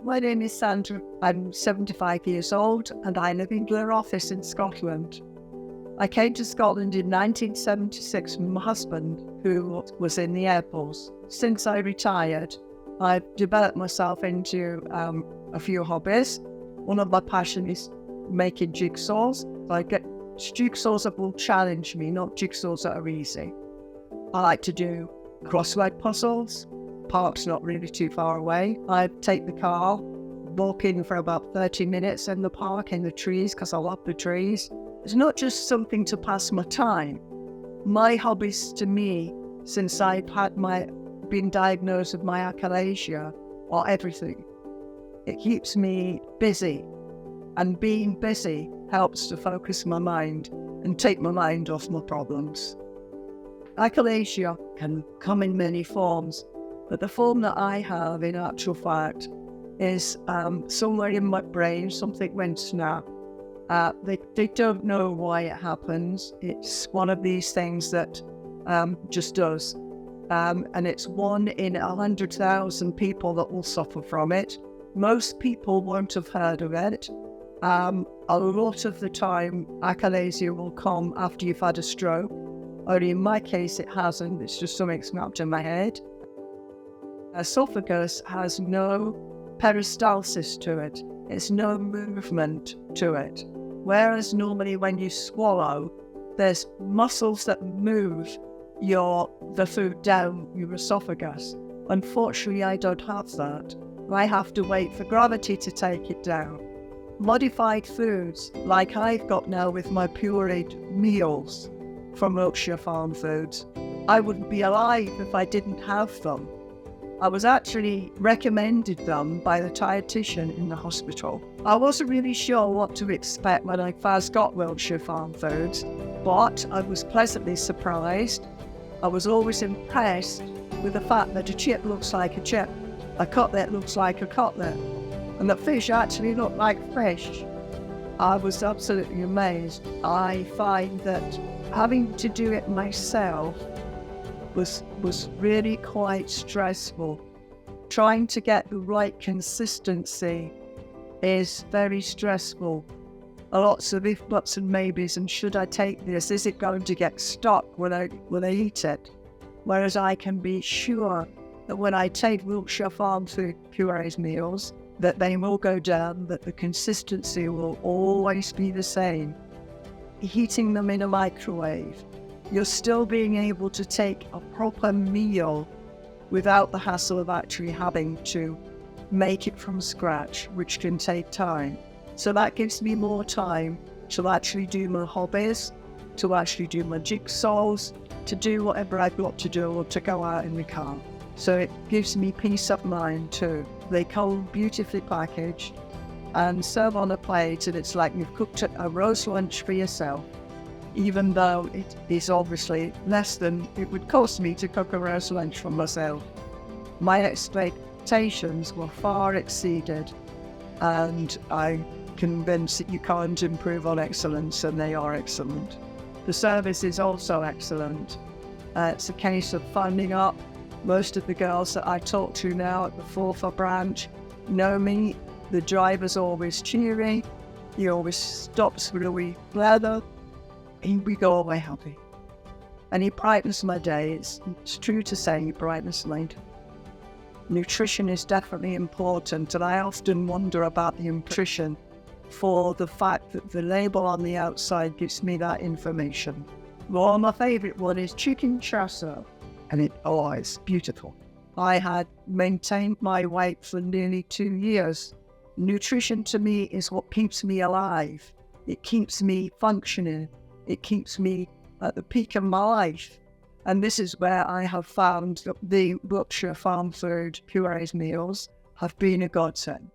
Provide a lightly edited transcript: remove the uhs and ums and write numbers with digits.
My name is Sandie. I'm 75 years old and I live in Blair Office in Scotland. I came to Scotland in 1976 with my husband, who was in the Air Force. Since I retired, I've developed myself into a few hobbies. One of my passions is making jigsaws. I get jigsaws that will challenge me, not jigsaws that are easy. I like to do crossword puzzles. Park's not really too far away. I take the car, walk in for about 30 minutes in the park, in the trees, because I love the trees. It's not just something to pass my time. My hobbies to me, since I've been diagnosed with my achalasia, are everything. It keeps me busy, and being busy helps to focus my mind and take my mind off my problems. Achalasia can come in many forms, but the form that I have, in actual fact, is somewhere in my brain, something went snap. They don't know why it happens. It's one of these things that just does. And it's 1 in 100,000 people that will suffer from it. Most people won't have heard of it. A lot of the time, achalasia will come after you've had a stroke. Only in my case, it hasn't. It's just something snapped in my head. Esophagus has no peristalsis to it. It's no movement to it. Whereas normally when you swallow, there's muscles that move the food down your esophagus. Unfortunately, I don't have that. I have to wait for gravity to take it down. Modified foods, like I've got now with my pureed meals from Wiltshire Farm Foods, I wouldn't be alive if I didn't have them. I was actually recommended them by the dietitian in the hospital. I wasn't really sure what to expect when I first got Wiltshire Farm Foods, but I was pleasantly surprised. I was always impressed with the fact that a chip looks like a chip, a cutlet looks like a cutlet, and that fish actually looked like fish. I was absolutely amazed. I find that having to do it myself was really quite stressful. Trying to get the right consistency is very stressful. Lots of if, buts and maybes, and should I take this? Is it going to get stuck when I eat it? Whereas I can be sure that when I take Wiltshire Farm Food pureed meals, that they will go down, that the consistency will always be the same. Heating them in a microwave, you're still being able to take a proper meal without the hassle of actually having to make it from scratch, which can take time. So that gives me more time to actually do my hobbies, to actually do my jigsaws, to do whatever I've got to do, or to go out in the car. So it gives me peace of mind too. They come beautifully packaged and serve on a plate, and it's like you've cooked a roast lunch for yourself, even though it is obviously less than it would cost me to cook a roast lunch for myself. My expectations were far exceeded, and I'm convinced that you can't improve on excellence, and they are excellent. The service is also excellent. It's a case of finding up. Most of the girls that I talk to now at the Forfar branch know me. The driver's always cheery. He always stops with a wee blather. And we go away happy. And he brightens my day. It's true to say he brightens my day. Nutrition is definitely important, and I often wonder about the nutrition for the fact that the label on the outside gives me that information. Well, my favourite one is chicken chasser, and it's beautiful. I had maintained my weight for nearly 2 years. Nutrition to me is what keeps me alive. It keeps me functioning. It keeps me at the peak of my life. And this is where I have found that the Wiltshire Farm Food pureed meals have been a godsend.